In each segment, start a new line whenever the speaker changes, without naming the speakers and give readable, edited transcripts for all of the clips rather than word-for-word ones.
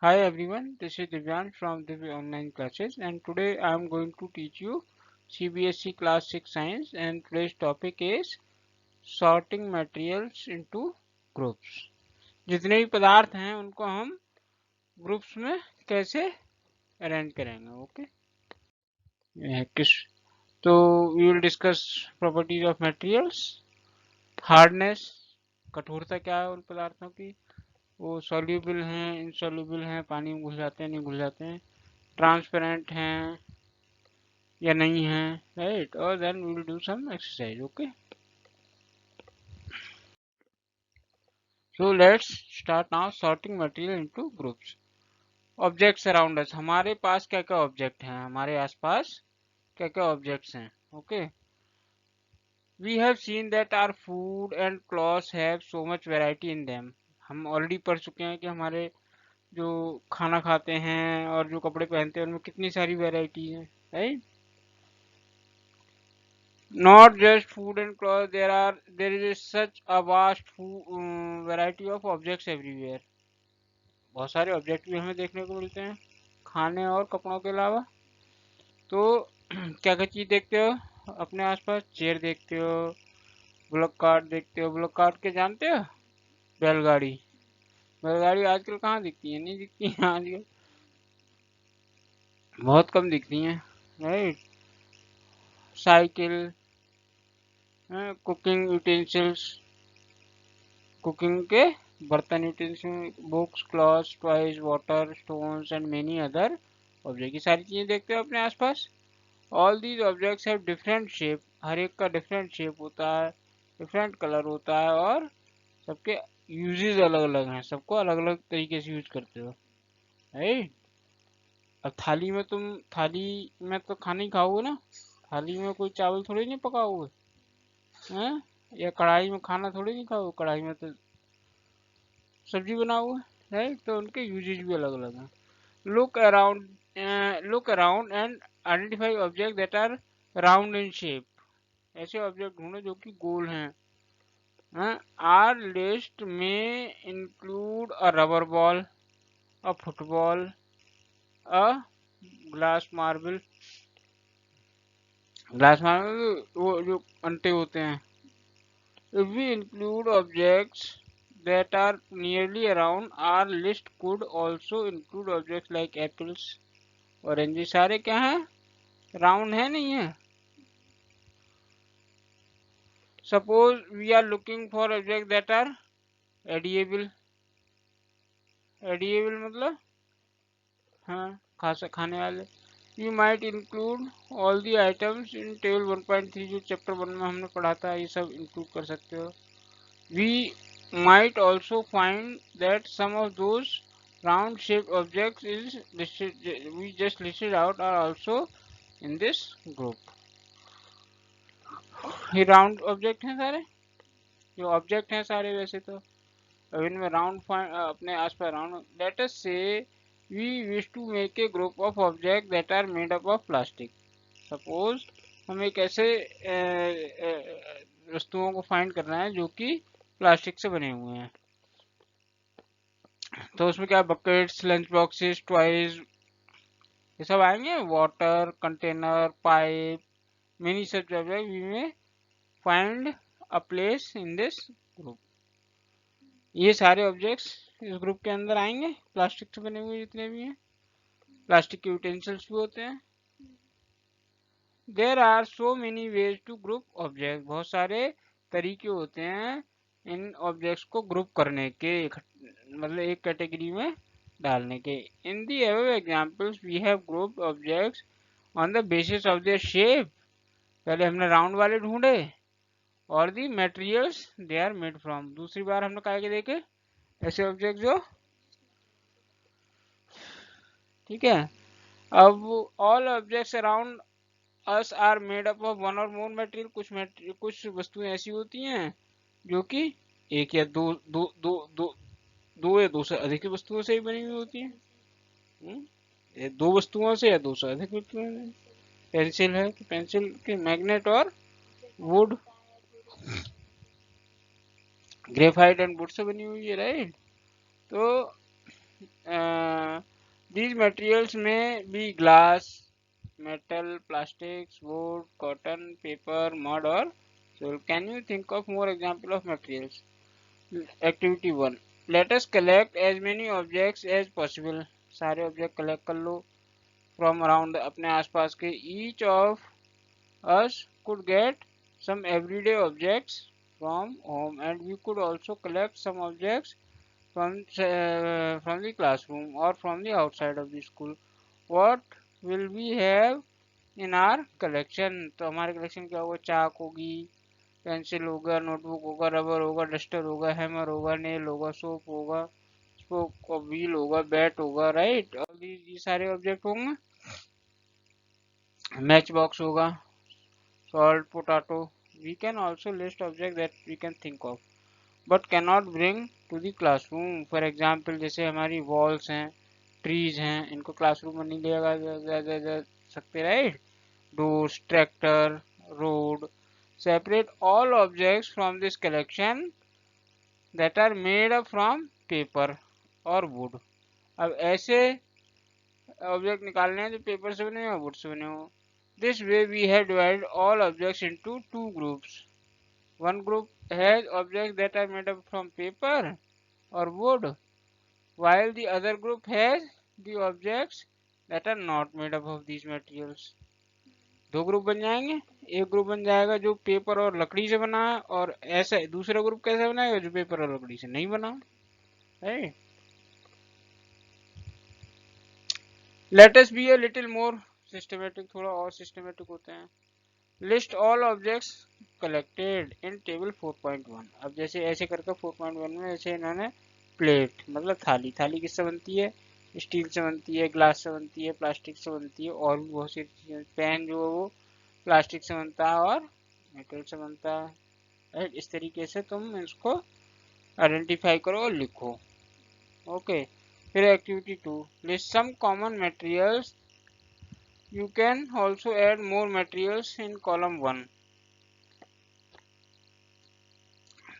Hi everyone, this is Divyan from Divya Online Classes and today I am going to teach you CBSE Class 6 Science and today's topic is sorting materials into groups. जितने भी पदार्थ हैं उनको हम groups में कैसे arrange करेंगे okay किस तो we will discuss properties of materials hardness कठोरता क्या है उन पदार्थों की वो सॉल्यूबल हैं इनसॉल्यूबल हैं पानी में घुल जाते हैं नहीं घुल जाते हैं ट्रांसपेरेंट हैं या नहीं है राइट और then we will do some exercise okay so let's start now sorting material into groups objects around us हमारे पास क्या क्या ऑब्जेक्ट हैं हमारे आसपास क्या क्या ऑब्जेक्ट्स हैं okay we have seen that our food and clothes have so much variety in them हम ऑलरेडी पढ़ चुके हैं कि हमारे जो खाना खाते हैं और जो कपड़े पहनते हैं उनमें कितनी सारी वैरायटी है right not just food and clothes there is such a vast variety of objects everywhere बहुत सारे ऑब्जेक्ट भी हमें देखने को मिलते हैं खाने और कपड़ों के अलावा तो क्या क्या चीज देखते हो अपने आसपास चेयर देखते हो बुलक कार्ट देखते हो बुलक कार्ट के जानते हो बैलगाड़ी बैलगाड़ी आजकल कहाँ दिखती है नहीं दिखती है आजकल बहुत कम दिखती हैं right cycle cooking utensils cooking के बर्तन utensil books clothes toys water stones and many other object ये सारी चीजें देखते हो अपने आसपास all these objects have different shape हर एक का डिफरेंट शेप होता है डिफरेंट कलर होता है और सबके यूजेस अलग अलग हैं सबको अलग अलग तरीके से यूज करते हो राइट अब थाली में तो खाना ही खाओगे ना थाली में कोई चावल थोड़ी नहीं पकाओगे हैं या कढ़ाई में खाना थोड़ी नहीं खाओगे कढ़ाई में तो सब्जी बनाओगे राइट तो उनके यूजेज भी अलग अलग हैं look around look around and identify objects that are round in shape ऐसे ऑब्जेक्ट ढूंढो जो कि गोल हैं our list may include a rubber ball a football a glass marble वो जो अंटे होते हैं if we include objects that are nearly around our list could also include objects like apples oranges सारे क्या हैं राउंड है नहीं है suppose we are looking for object that are edible edible मतलब हाँ खाने वाले you might include all the items in table 1.3 जो चैप्टर 1 में हमने पढ़ा था ये सब इंक्लूड कर सकते हो we might also find that some of those round shape objects is listed we just listed out are also in this group ये राउंड ऑब्जेक्ट हैं सारे जो ऑब्जेक्ट हैं सारे वैसे तो अब इनमें राउंड अपने आसपास round let us say we wish to make a group of object that are made up of plastic suppose हम एक ऐसे वस्तुओं को फाइंड करना है जो कि प्लास्टिक से बने हुए हैं तो उसमें क्या बकेट्स लंच बॉक्सेस टॉयज ये सब आएंगे water container pipe many such object we may find a place in this group ये सारे ऑब्जेक्ट्स इस ग्रुप के अंदर आएंगे प्लास्टिक से बने हुए जितने भी हैं प्लास्टिक के यूटेंसिल्स भी होते हैं there are so many ways to group object बहुत सारे तरीके होते हैं इन ऑब्जेक्ट्स को ग्रुप करने के मतलब एक कैटेगरी में डालने के in the above examples we have grouped objects on the basis of their shape पहले हमने राउंड वाले ढूंढे और the materials they are made from दूसरी बार हमने कहा कि देखे ऐसे ऑब्जेक्ट जो ठीक है अब all objects around us are made up of one और मोर मटेरियल कुछ वस्तुएं ऐसी होती हैं जो कि एक या दो या दो से अधिक वस्तुओं से ही बनी हुई होती हैं दो वस्तुओं से या दो से अधिक वस्तुएं पेंसिल है कि पेंसिल के मैग्नेट और would graphite and would say बनी हुई है राइट तो These materials may be glass, metal, plastics, wood, cotton, paper, mud or soil. Can you think of more example of materials? Activity 1. Let us collect as many objects as possible. सारे object collect कर लो from around अपने आसपास के. Each of us could get some everyday objects from home, and we could also collect some objects from the classroom or from the outside of the school. What will we have in our collection? तो हमारे collection क्या होगा? चाक होगी, pencil होगा, notebook होगा, rubber होगा, duster होगा, hammer होगा, नेल होगा, सोप होगा, स्पोक और व्हील होगा, बैट होगा, राइट. और ये सारे ऑब्जेक्ट होंगे. मैच बॉक्स होगा, salt, potato. We can also list objects that we can think of but cannot bring to the classroom. For example, जैसे हमारी walls हैं, trees हैं, इनको classroom में नहीं ले जा सकते, right? Doors, tractor, road. Separate all objects from this collection that are made up from paper or wood. अब ऐसे ऑब्जेक्ट निकालने हैं जो पेपर से बने हो, वुड से बने हो. This way we have divided all objects into two groups. One group has objects that are made up from paper or wood, while the other group has the objects that are not made up of these materials. दो group बन जाएंगे. एक group बन जाएगा जो paper और लकड़ी से बना है, और ऐसा दूसरा ग्रुप कैसे बनाएगा जो पेपर और लकड़ी से नहीं बना है. Let us be a little more systematic. थोड़ा और सिस्टमेटिक होते हैं. List all objects collected in table 4.1. अब जैसे ऐसे करके 4.1 में ऐसे इन्होंने प्लेट मतलब थाली. थाली किससे बनती है? स्टील से बनती है, ग्लास से बनती है, प्लास्टिक से बनती है, और भी बहुत सी चीजें. पेन जो है वो प्लास्टिक से बनता है और मेटल से बनता है. इस तरीके से तुम इसको आइडेंटिफाई करो और लिखो. ओके. फिर activity 2. List some common materials. You can also add more materials in column 1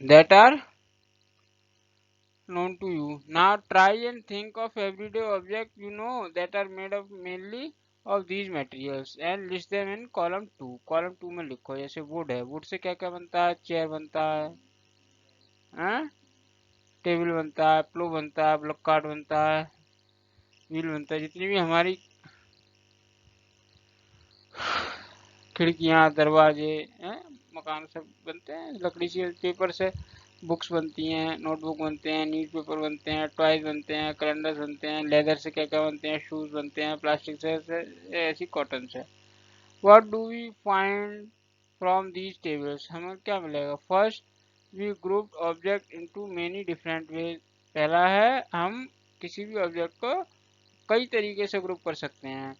that are known to you. Now try and think of everyday objects you know that are made up mainly of these materials and list them in column 2. column 2 में लिखो. जैसे wood है, wood से क्या क्या बनता है? Chair बनता है, टेबल बनता है, प्लो बनता है, ब्लॉक कार्ड बनता है, व्हील बनता है. जितनी भी हमारी खिड़कियां, दरवाजे, मकान सब बनते हैं लकड़ी से, पेपर से. बुक्स बनती हैं, नोटबुक बनते हैं, न्यूज़पेपर बनते हैं, टॉयज बनते हैं, कैलेंडर्स बनते हैं. लेदर से क्या क्या बनते हैं? शूज बनते हैं. प्लास्टिक से ऐसी कॉटन से. What do we find from these tables? हमें क्या मिलेगा? First, we grouped object into many different way. पहला है हम किसी भी ऑब्जेक्ट को कई तरीके से ग्रुप कर सकते हैं.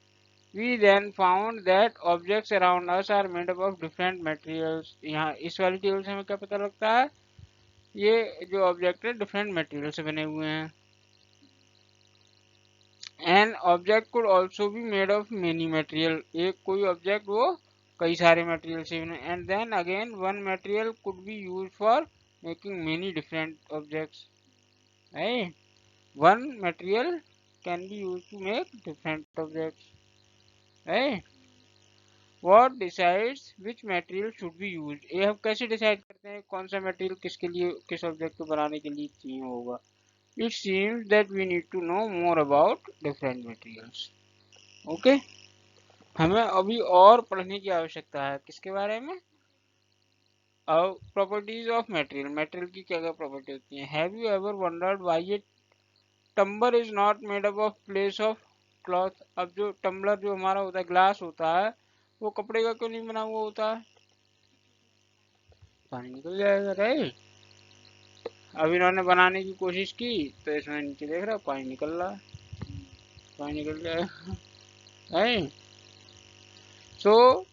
We then found that objects around us are made up of different materials. यहाँ इस वाली टेबल से हमें क्या पता लगता है? ये जो ऑब्जेक्ट है डिफरेंट मटेरियल से बने हुए हैं. An object could also be made of many material. एक कोई ऑब्जेक्ट वो कई सारे मटेरियल से बने. And then again one material could be used for making many different objects. Right? One material can be used to make different objects. Right? What decides which material should be used? ये हम कैसे decide करते हैं कौन सा material किसके लिए, किस ऑब्जेक्ट को बनाने के लिए चाहिए होगा? It seems that we need to know more about different materials. Okay? हमें अभी और पढ़ने की आवश्यकता है. किसके बारे में? अब प्रॉपर्टीज ऑफ मटेरियल. मटेरियल की क्या क्या प्रॉपर्टी होती है? Have you ever wondered why a tumbler is not made up of place of cloth? अब जो टम्बलर जो हमारा होता है, ग्लास होता है, वो कपड़े का क्यों नहीं बना हुआ होता है? पानी निकल जाएगा, राइट. अब इन्होंने बनाने की कोशिश की तो इसमें नीचे देख रहा पानी निकल रहा है. पानी निकल जाएगा, right. So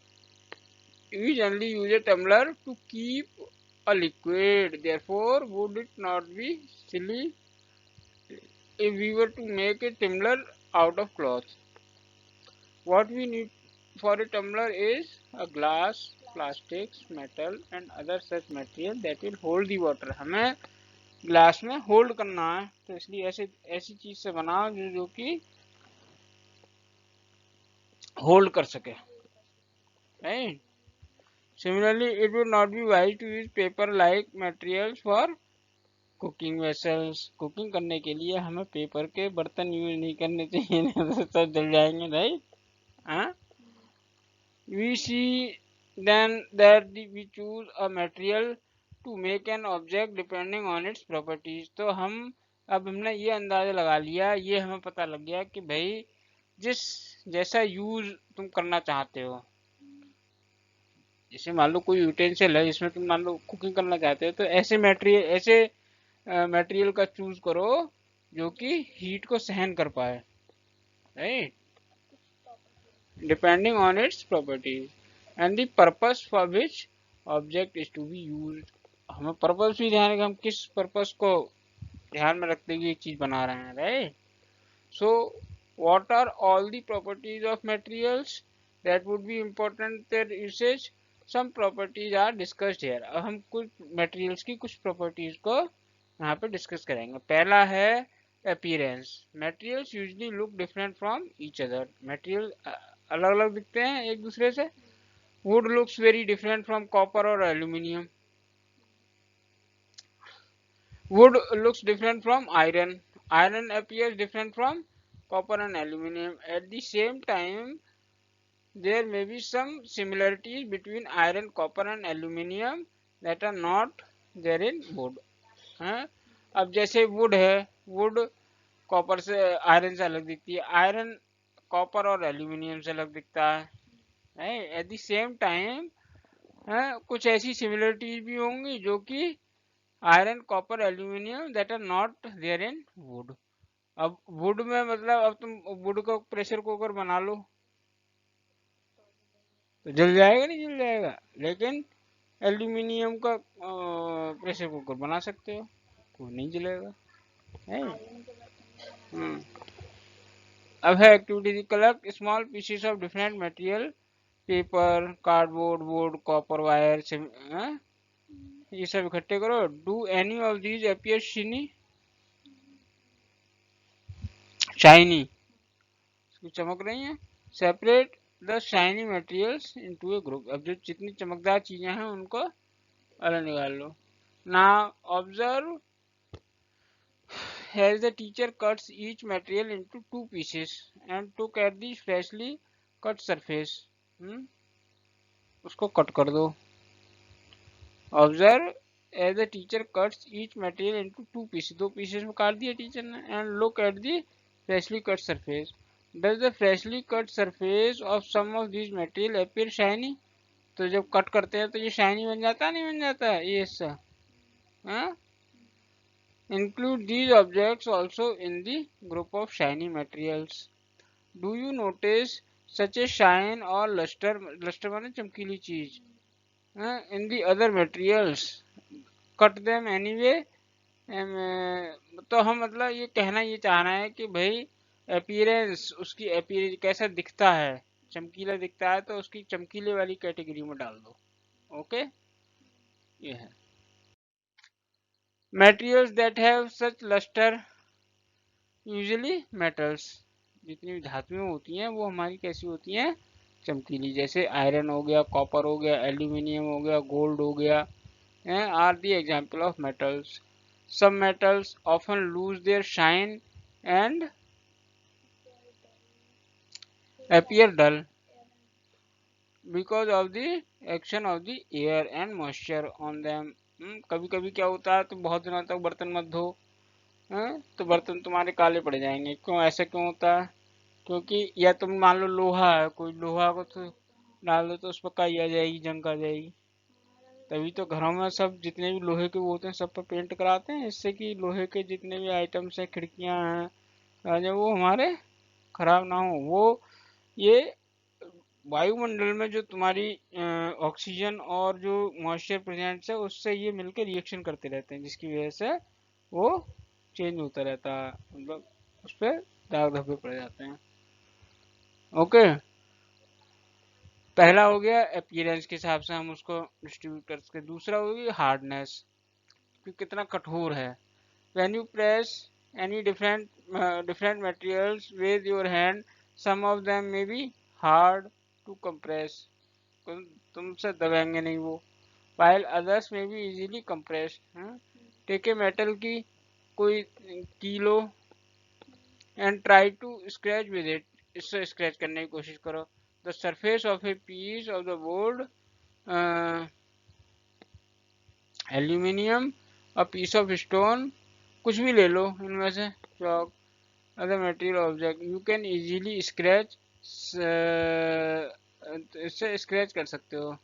we generally use a tumbler to keep a liquid. Therefore would it not be silly if we were to make a tumbler out of cloth? What we need for a tumbler is a glass, plastics, metal and other such material that will hold the water. हमें glass में hold करना है, तो इसलिए ऐसी चीज से बनाओ जो कि होल्ड कर सके, right. Similarly it would not be wise to use paper like materials for cooking vessels. Cooking करने के लिए हमें पेपर के बर्तन यूज नहीं करने चाहिए, नहीं तो सब जल जाएंगे, राइट। हाँ, we see then that we choose a material to make an object depending on its properties। तो हम अब हमने ये अंदाजा लगा लिया, ये हमें पता लग गया कि भाई जिस जैसा यूज तुम करना चाहते हो, जैसे मान लो कोई यूटेंसिल है जिसमें तुम मान लो कुकिंग करना चाहते हो, तो ऐसे मटेरियल का चूज करो जो कि हीट को सहन कर पाए, right, depending on its properties and the purpose for which object is to be used. हमें पर्पस भी ध्यान है कि हम किस पर्पस को ध्यान में रखते हुए एक चीज बना रहे हैं, right. So what are all the properties of materials that would be important their usage, some properties are discussed here. अब हम कुछ मटेरियल्स की कुछ प्रॉपर्टीज को यहाँ पे डिस्कस करेंगे। पहला है appearance. Materials usually look different from each other. Material अलग अलग दिखते हैं एक दूसरे से। Would looks very different from copper और aluminium. Wood looks different from iron. Iron appears different from copper and aluminium. At the same time, there may be some similarities between iron, copper and aluminium that are not there in wood. हाँ? अब जैसे would है, would copper से iron से अलग दिखती है, iron copper और एल्यूमिनियम से अलग दिखता है। एट द सेम टाइम कुछ ऐसी सिमिलरिटीज भी होंगी जो कि iron copper aluminium that are not there in wood. अब वुड में मतलब अब तुम वुड का प्रेशर कुकर बना लो तो जल जाएगा, नहीं जल जाएगा, लेकिन एल्यूमिनियम का प्रेशर कुकर बना सकते हो, वो नहीं जलेगा, है। हम्म। अब है activity, collect small pieces of different material, paper, cardboard, wood, copper wire, ये सब इकट्ठे करो। Do any of these appear shiny, चमक रही हैं। Separate the shiny materials into a group. अब जो जितनी चमकदार चीजें हैं उनको अलग निकाल लो। Now observe as the teacher cuts each material into two pieces and took at the freshly cut surface। उसको कट कर दो। Observe as the teacher cuts each material into two pieces, दो पीसेस में काट दिया टीचर ने। and look at the freshly cut surface, does the freshly cut surface of some of these material appear shiny। तो जब cut करते हैं तो ये शाइनी बन जाता है, नहीं बन जाता है ये हिस्सा। include these objects also in the group of shiny materials। do you notice such a shine or luster, luster माने चमकीली चीज, in the other materials, cut them anyway। तो हम मतलब ये कहना ये चाह रहे हैं कि भाई अपीयरेंस, उसकी अपीयरेंस कैसा दिखता है, चमकीला दिखता है तो उसकी चमकीले वाली कैटेगरी में डाल दो। ओके, ये है। Materials that have such lustre, usually metals, जितनी भी धातुएं होती हैं वो हमारी कैसी होती हैं, चमकीली। जैसे आयरन हो गया, कॉपर हो गया, एल्यूमिनियम हो गया, गोल्ड हो गया, are the example of metals. some metals often lose their shine and appear dull because of the action of the air and moisture on them। कभी कभी क्या होता है, तो बहुत दिनों तक बर्तन मत धो, तो बर्तन तुम्हारे काले पड़ जाएंगे। क्यों, ऐसा क्यों होता है? क्योंकि या तुम मान लो लोहा है, कोई लोहा को तो डाल दो तो उस पर काई आ जाएगी, जंग आ जाएगी। तभी तो घरों में सब जितने भी लोहे के वो होते हैं सब पर पेंट कराते हैं, इससे कि लोहे के जितने भी आइटम्स हैं, खिड़कियां हैं, जो वो हमारे खराब ना हो। वो ये वायुमंडल में जो तुम्हारी ऑक्सीजन और जो मॉइस्चर प्रेजेंट है उससे ये मिलकर रिएक्शन करते रहते हैं, जिसकी वजह से वो चेंज होता रहता है, मतलब उस पर दाग धब्बे पड़ जाते हैं। ओके, पहला हो गया अपीयरेंस के हिसाब से हम उसको डिस्ट्रीब्यूट कर सकते। दूसरा हो गया हार्डनेस, कि कितना कठोर है। When you press any different materials with your hand, some of them may be hard to compress, तुमसे दबेंगे नहीं वो, while others may be easily compressed. Take a metal की कोई कीलो and try to scratch with it, इससे scratch करने की कोशिश करो. The surface of a piece of the board, aluminium, a piece of stone, कुछ भी ले लो इनमें से, chalk, other material object, you can easily scratch, इससे स्क्रैच कर सकते हो.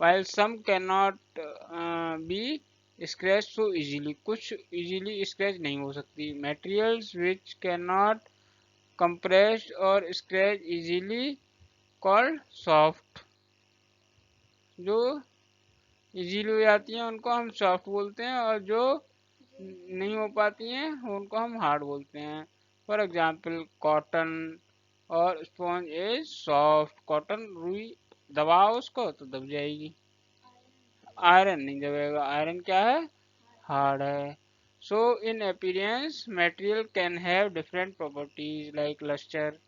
while some cannot be scratched so easily, कुछ easily scratch नहीं हो सकती. materials which cannot compress or scratch easily called soft, जो easily हो जाती हैं उनको हम soft बोलते हैं, और जो नहीं हो पाती हैं उनको हम hard बोलते हैं. फॉर एग्जाम्पल कॉटन और स्पॉन्ज इज सॉफ्ट. कॉटन रुई, दबाओ उसको तो दब जाएगी. आयरन नहीं दबेगा, आयरन क्या है, हार्ड है. So in appearance material can have different properties like lustre,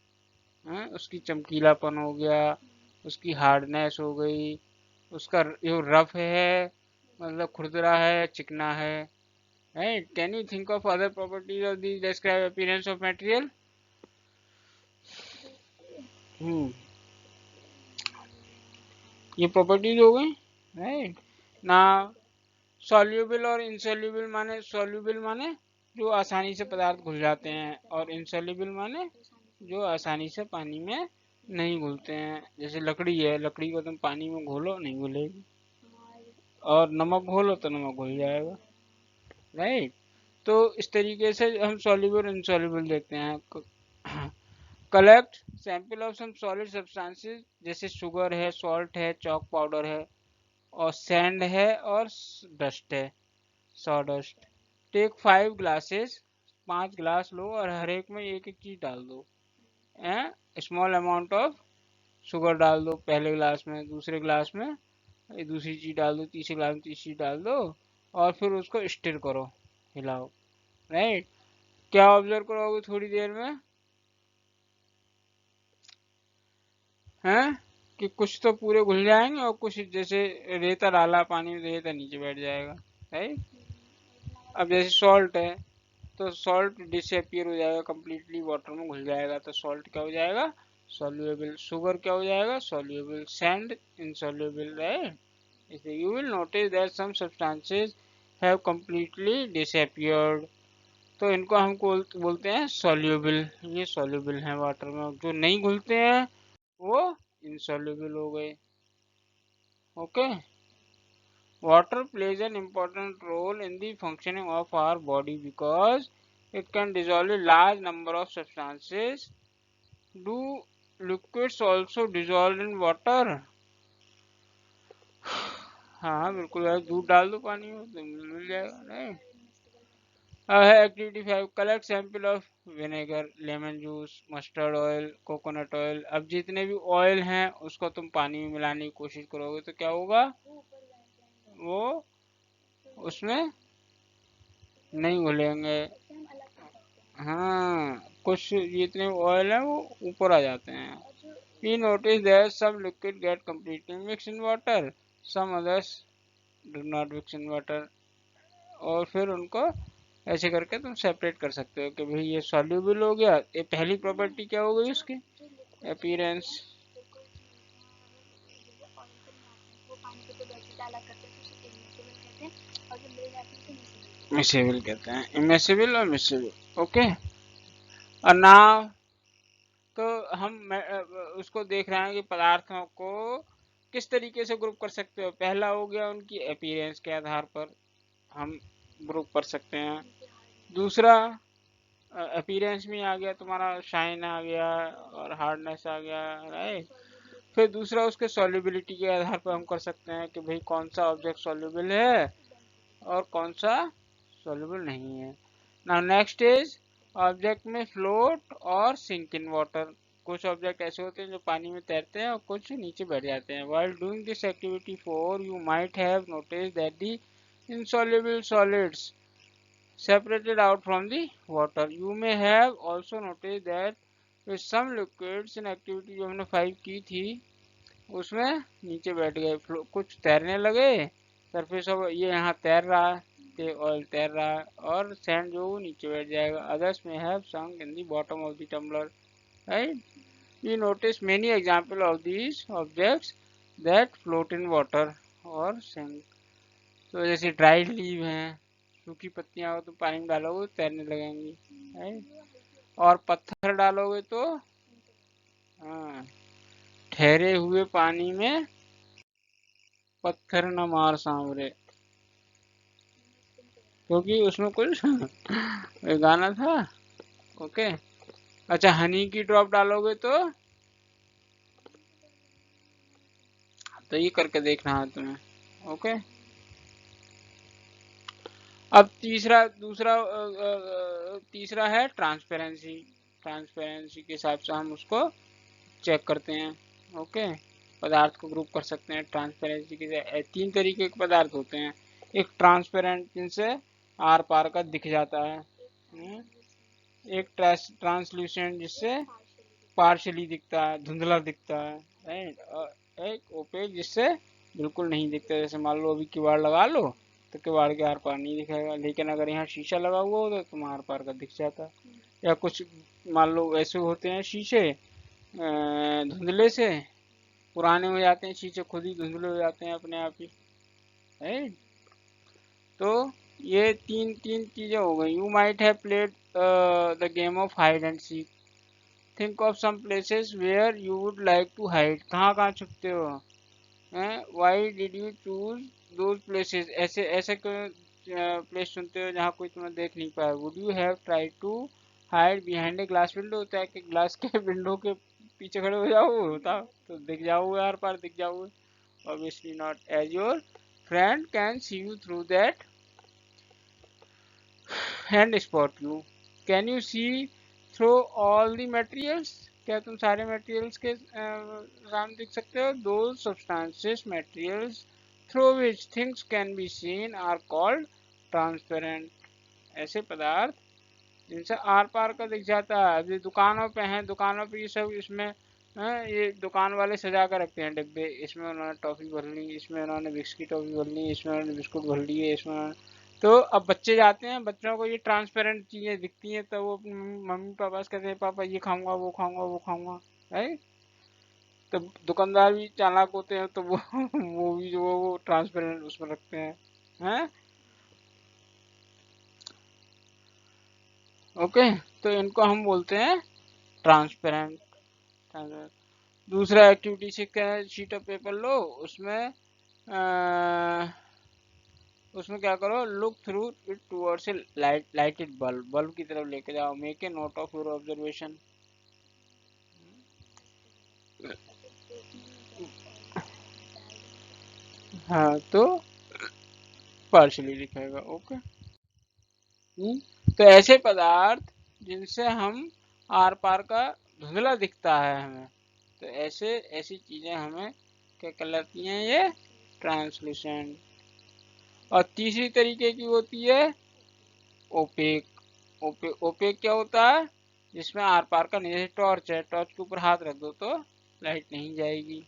उसकी चमकीलापन हो गया, उसकी हार्डनेस हो गई, उसका जो रफ है मतलब खुरदरा है, चिकना है. Right, can you think of other properties of this describe appearance of material? ये प्रॉपर्टीज हो गई. राइट ना, सॉल्यूबल और इनसॉल्यूबल माने, सॉल्यूबल माने जो आसानी से पदार्थ घुल जाते हैं, और इनसॉल्यूबल माने जो आसानी से पानी में नहीं घुलते हैं. जैसे लकड़ी है, लकड़ी को तुम पानी में घोलो नहीं घुलेगी, और नमक घोलो तो नमक घुल जाएगा. राइट, तो इस तरीके से हम सॉल्यूबल इनसॉल्यूबल देखते हैं. Collect sample of some solid substances, जैसे शुगर है, सॉल्ट है, चॉक पाउडर है, और सैंड है, और डस्ट है, सॉडस्ट. टेक 5 ग्लासेस, 5 ग्लास लो और हर एक में एक एक चीज डाल दो. स्मॉल अमाउंट ऑफ शुगर डाल दो पहले ग्लास में, दूसरे ग्लास में दूसरी चीज डाल दो, तीसरे ग्लास में तीसरी चीज डाल दो, और फिर उसको स्टिर करो, हिलाओ. राइट, क्या ऑब्जर्व करोगे थोड़ी देर में, हैं कि कुछ तो पूरे घुल जाएंगे, और कुछ जैसे रेता डाला पानी में, रेता नीचे बैठ जाएगा. राइट, अब जैसे सॉल्ट है तो सॉल्ट डिसअपियर हो जाएगा कंप्लीटली, वाटर में घुल जाएगा, तो सॉल्ट क्या हो जाएगा, सॉल्युएबल. शुगर क्या हो जाएगा, सॉल्युएबल. Sand insoluble. राइट, इसलिए you will notice that some substances have completely disappeared, तो इनको हम बोलते हैं सॉल्युएबल. ये सॉल्युएबल हैं वाटर में, जो नहीं घुलते हैं वो इनसॉल्युएबल हो गए. Okay. Water plays an important role in the functioning of our body because it can dissolve a large number of substances. Do liquids also dissolve in water? हाँ बिल्कुल है, दूध डाल दो पानी में तो मिल जाएगा. नहीं, अब है activity 5. Collect sample of vinegar, lemon juice, mustard oil, coconut oil. अब जितने भी ऑयल हैं उसको तुम पानी में मिलाने की कोशिश करोगे तो क्या होगा, वो उसमें नहीं घुलेंगे. हाँ, कुछ जितने ऑयल है वो ऊपर आ जाते हैं. We notice that some liquid get completely mixed in water, some others do not mix in water. और फिर उनको ऐसे करके तुम सेपरेट कर सकते हो कि भाई ये सॉल्यूबल हो गया. ये पहली प्रॉपर्टी क्या हो गई उसकी, अपीयरेंस. मिसेबल कहते हैं, इमिसेबल और मिसेबल. ओके, और नाउ तो हम उसको देख रहे हैं कि पदार्थों को किस तरीके से ग्रुप कर सकते हो. पहला हो गया उनकी अपीयरेंस के आधार पर हम ग्रुप कर सकते हैं. दूसरा अपीयरेंस में आ गया तुम्हारा, शाइन आ गया और हार्डनेस आ गया. राइट, फिर दूसरा उसके सॉल्युबिलिटी के आधार पर हम कर सकते हैं कि भाई कौन सा ऑब्जेक्ट सॉल्युबल है और कौन सा सॉल्युबल नहीं है. नाउ नेक्स्ट इज ऑब्जेक्ट में फ्लोट और सिंक इन वाटर. कुछ ऑब्जेक्ट ऐसे होते हैं जो पानी में तैरते हैं और कुछ नीचे बैठ जाते हैं. While doing this activity 4 you might have notice that the insoluble solids separated out from the water. You may have also noticed that with some liquids in activity जो हमने 5 की थी उसमें नीचे बैठ गए, कुछ तैरने लगे, सरफेस ऑफ ये यहाँ तैर रहा है, ऑयल तैर रहा है, और सैंड जो नीचे बैठ जाएगा। अदर्स में have sunk in the bottom of the tumbler, right. We notice many example of these objects that float in water और सिंक। तो जैसे ड्राइड लीव हैं, सूखी पत्तियां हो तो पानी में डालोगे तैरने लगेंगी, राइट। और पत्थर डालोगे तो हाँ, ठहरे हुए पानी में पत्थर न मार सांवरे, क्योंकि उसमें कुछ गाना था। ओके। अच्छा, हनी की ड्रॉप डालोगे तो ये करके देखना है तुम्हें। ओके। अब तीसरा है ट्रांसपेरेंसी। ट्रांसपेरेंसी के हिसाब से हम उसको चेक करते हैं। ओके। पदार्थ को ग्रुप कर सकते हैं ट्रांसपेरेंसी के। 3 तरीके के पदार्थ होते हैं। एक ट्रांसपेरेंट जिनसे आर पार का दिख जाता है, एक ट्रांसल्यूसेंट जिससे पार्शली दिखता है, धुंधला दिखता है, राइट। और एक ओपेक जिससे बिल्कुल नहीं दिखता। जैसे मान लो अभी किवाड़ लगा लो तो किवाड़ के आर पार नहीं दिखेगा, लेकिन अगर यहाँ शीशा लगा हुआ हो तो तुम आर पार का दिख जाता है। या कुछ मान लो ऐसे होते हैं शीशे धुंधले से पुराने हो जाते हैं, शीशे खुद ही धुंधले हो जाते हैं अपने आप ही, राइट। तो ये तीन तीन चीजें हो गई। You might have played the game of hide and seek. Think of some places where you would like to hide. कहाँ कहाँ छुपते हो? Why did you choose those places? ऐसे ऐसे प्लेस चुनते हो जहाँ कोई तुम्हें देख नहीं पाए। Would you have try to hide behind a glass window? होता है कि ग्लास के विंडो के पीछे खड़े हो जाओ, होता तो दिख जाओगे, यार पार दिख जाओगे। Obviously not, as your friend can see you through that and spot you. Can you see through all the materials? क्या तुम सारे मटेरियल्स के सामने दिख सकते हो? दो substances materials through which things can be seen are called transparent. ऐसे पदार्थ जिनसे आर पार का दिख जाता है। अभी दुकानों पे हैं, दुकानों पे ये सब इसमें ये दुकान वाले सजा कर रखते हैं डिब्बे, इसमें उन्होंने टॉफी भर ली, इसमें उन्होंने बिस्किट की टॉफी भर ली, इसमें उन्होंने बिस्कुट भर लिए, इसमें। तो अब बच्चे जाते हैं, बच्चों को ये ट्रांसपेरेंट चीजें दिखती हैं, तो वो अपनी मम्मी पापा से कहते हैं पापा ये खाऊंगा, वो खाऊंगा, वो खाऊंगा, राइट। तो दुकानदार भी चालाक होते हैं, तो वो वो भी जो वो ट्रांसपेरेंट उसमें रखते हैं। ओके। तो इनको हम बोलते हैं ट्रांसपेरेंट। दूसरा एक्टिविटी से क्या है, शीट ऑफ पेपर लो, उसमें उसमें क्या करो, look through it towards a lighted bulb. Bulb की तरफ लेके जाओ। Make a note of your observation. हाँ, तो पार्शली लिखेगा। ओके। तो ऐसे पदार्थ जिनसे हम आर पार का धुंधला दिखता है हमें, तो ऐसे ऐसी चीजें हमें क्या कहलाती हैं? ये ट्रांसलूसेंट। और तीसरी तरीके की होती है ओपेक। ओपेक क्या होता है? जिसमें आर पार का नहीं, जैसे टॉर्च है, टॉर्च के ऊपर हाथ रख दो तो लाइट नहीं जाएगी,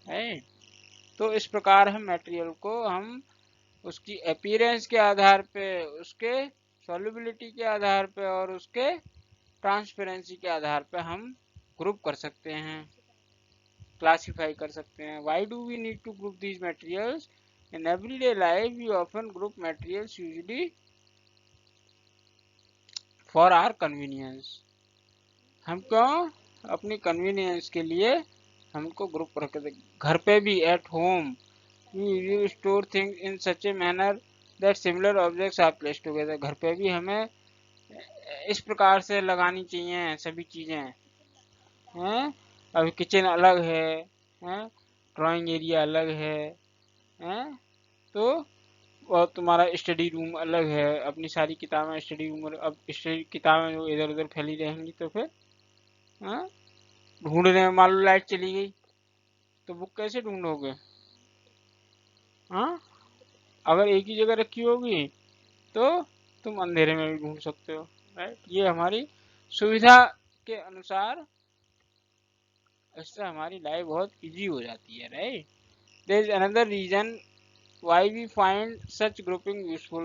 है। तो इस प्रकार हम मटेरियल को हम उसकी अपीयरेंस के आधार पे, उसके सॉल्युबिलिटी के आधार पे और उसके ट्रांसपेरेंसी के आधार पे हम ग्रुप कर सकते हैं, क्लासिफाई कर सकते हैं। Why do we need to group these materials? In everyday life we often group materials usually for our convenience. हम क्यों? अपनी कन्वीनियंस के लिए हमको ग्रुप रख दे। घर पे भी, at home you store things in such a manner that similar objects are placed together। घर पे भी हमें इस प्रकार से लगानी चाहिए सभी चीजें, हैं। अभी किचन अलग है, ड्राइंग एरिया अलग है, तो और तुम्हारा स्टडी रूम अलग है, अपनी सारी किताबें स्टडी रूम। अब स्टडी किताबें जो इधर उधर फैली रहेंगी तो फिर हैं, ढूंढने में मान लो लाइट चली गई तो बुक कैसे ढूंढोगे? हाँ, अगर एक ही जगह रखी होगी तो तुम अंधेरे में भी ढूंढ सकते हो, राइट। ये हमारी सुविधा के अनुसार इससे हमारी लाइफ बहुत इजी हो जाती है, right. There is another reason why we find such grouping useful.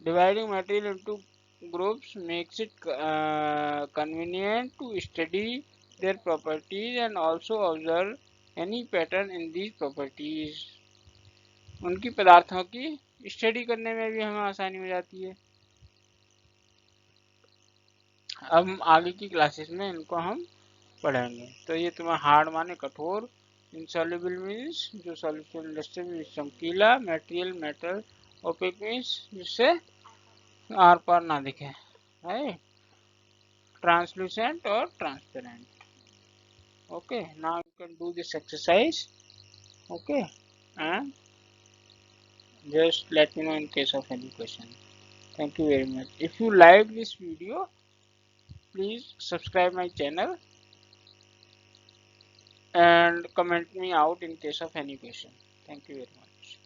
Dividing material into groups makes it convenient to study their properties and also observe any pattern in these properties. उनकी पदार्थों की study करने में भी हमें आसानी हो जाती है। अब हम आगे की क्लासेस में इनको हम पढ़ेंगे। तो ये तुम्हें हार्ड माने कठोर, इनसॉल्युबल मीन्स जो सॉल्यूशन इंडस्ट्री में चमकीला, मटेरियल मेटल, ओपेक मीन्स जिससे आर पार ना दिखे, राइट, ट्रांसलूसेंट और transparent. Okay, now you can do this exercise, okay, and just let me know in case of any question. Thank you very much. If you like this video, please subscribe my channel and comment me out in case of any question. Thank you very much.